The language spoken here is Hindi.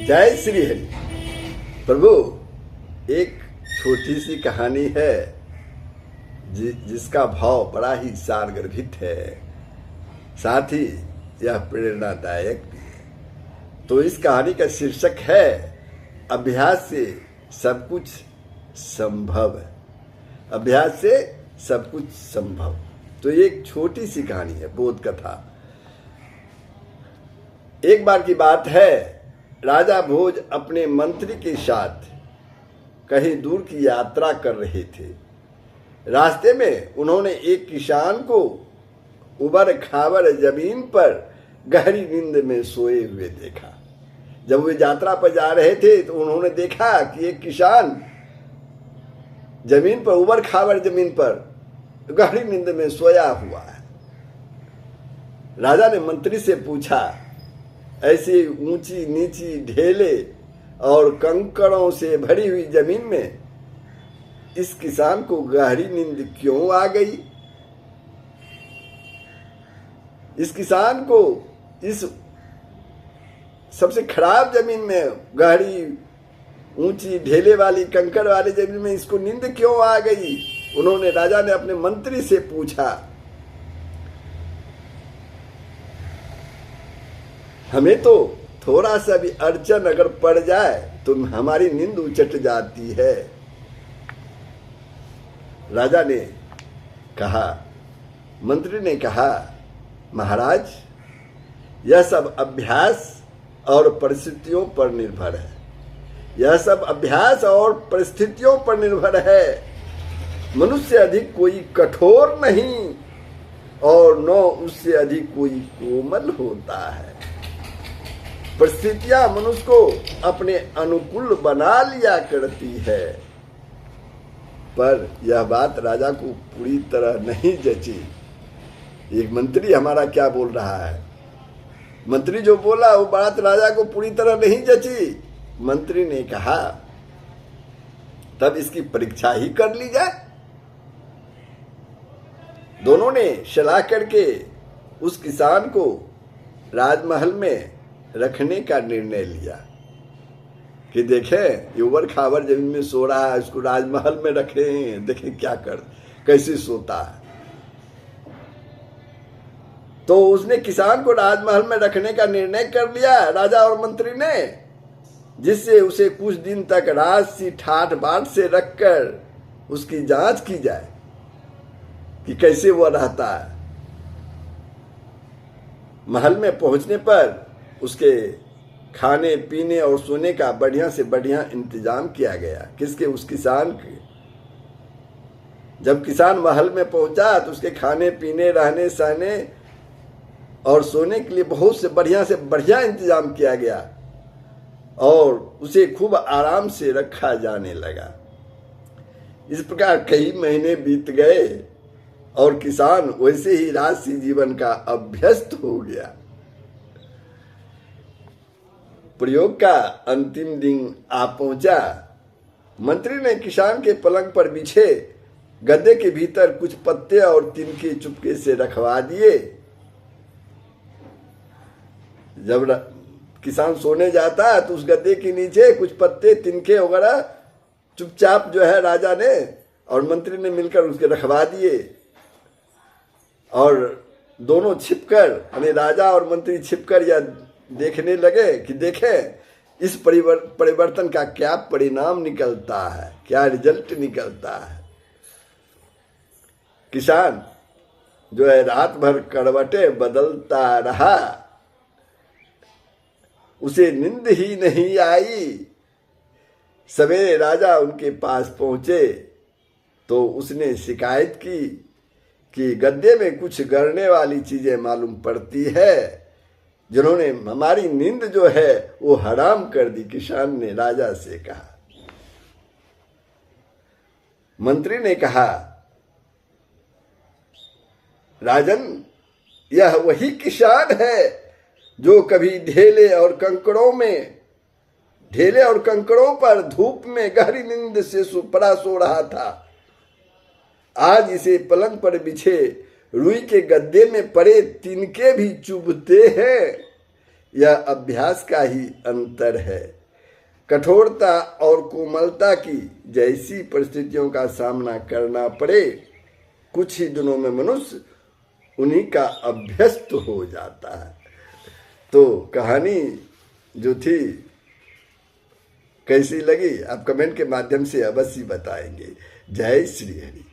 जय श्री हरि। प्रभु, एक छोटी सी कहानी है जिसका भाव बड़ा ही सारगर्भित है, साथ ही यह प्रेरणादायक भी है। तो इस कहानी का शीर्षक है अभ्यास से सब कुछ संभव है। अभ्यास से सब कुछ संभव। तो ये एक छोटी सी कहानी है, बोध कथा। एक बार की बात है, राजा भोज अपने मंत्री के साथ कहीं दूर की यात्रा कर रहे थे। रास्ते में उन्होंने एक किसान को उबड़ खाबड़ जमीन पर गहरी नींद में सोए हुए देखा। जब वे यात्रा पर जा रहे थे तो उन्होंने देखा कि एक किसान जमीन पर, उबड़ खाबड़ जमीन पर गहरी नींद में सोया हुआ है। राजा ने मंत्री से पूछा, ऐसी ऊंची नीची ढेले और कंकड़ों से भरी हुई जमीन में इस किसान को गहरी नींद क्यों आ गई? इस किसान को इस सबसे खराब जमीन में, गहरी ऊंची ढेले वाली कंकड़ वाली जमीन में इसको नींद क्यों आ गई? राजा ने अपने मंत्री से पूछा। हमें तो थोड़ा सा भी अड़चन अगर पड़ जाए तो हमारी नींद उचट जाती है। राजा ने कहा, मंत्री ने कहा, महाराज, यह सब अभ्यास और परिस्थितियों पर निर्भर है। यह सब अभ्यास और परिस्थितियों पर निर्भर है। मनुष्य अधिक कोई कठोर नहीं और न उससे अधिक कोई कोमल होता है। परिस्थितियां मनुष्य को अपने अनुकूल बना लिया करती है। पर यह बात राजा को पूरी तरह नहीं जची। एक मंत्री हमारा क्या बोल रहा है? मंत्री जो बोला वो बात राजा को पूरी तरह नहीं जची। मंत्री ने कहा, तब इसकी परीक्षा ही कर ली जाए। दोनों ने सलाह करके उस किसान को राजमहल में रखने का निर्णय लिया कि देखें, ये उबड़ खाबड़ जमीन में सो रहा है, इसको राजमहल में रखें, देखें कैसे सोता है। तो उसने किसान को राजमहल में रखने का निर्णय कर लिया, राजा और मंत्री ने, जिससे उसे कुछ दिन तक रात सी ठाठ बाट से रखकर उसकी जांच की जाए कि कैसे वह रहता है। महल में पहुंचने पर उसके खाने पीने और सोने का बढ़िया से बढ़िया इंतजाम किया गया। किसके? उस किसान के। जब किसान महल में पहुंचा तो उसके खाने पीने, रहने सहने और सोने के लिए बहुत से बढ़िया इंतजाम किया गया और उसे खूब आराम से रखा जाने लगा। इस प्रकार कई महीने बीत गए और किसान वैसे ही राजसी जीवन का अभ्यस्त हो गया। प्रयोग का अंतिम दिन आ पहुंचा। मंत्री ने किसान के पलंग पर बिछे गद्दे के भीतर कुछ पत्ते और तिनके चुपके से रखवा दिए। जब किसान सोने जाता है तो उस गद्दे के नीचे कुछ पत्ते, तिनके वगैरह चुपचाप जो है राजा ने और मंत्री ने मिलकर उसके रखवा दिए। और दोनों छिपकर, यानी राजा और मंत्री छिपकर यह देखने लगे कि देखें इस परिवर्तन का क्या परिणाम निकलता है, क्या रिजल्ट निकलता है। किसान जो है रात भर करवटें बदलता रहा, उसे नींद ही नहीं आई। सवेरे राजा उनके पास पहुंचे तो उसने शिकायत की कि गद्दे में कुछ गड़ने वाली चीजें मालूम पड़ती है, जिन्होंने हमारी नींद जो है वो हराम कर दी। किसान ने राजा से कहा। मंत्री ने कहा, राजन, यह वही किसान है जो कभी ढेले और कंकड़ों पर धूप में गहरी नींद से सुपड़ा सो रहा था। आज इसे पलंग पर बिछे रुई के गद्दे में पड़े तिनके भी चुभते हैं। यह अभ्यास का ही अंतर है। कठोरता और कोमलता की जैसी परिस्थितियों का सामना करना पड़े, कुछ ही दिनों में मनुष्य उन्हीं का अभ्यस्त हो जाता है। तो कहानी जो थी कैसी लगी आप कमेंट के माध्यम से अवश्य बताएंगे। जय श्री हरि।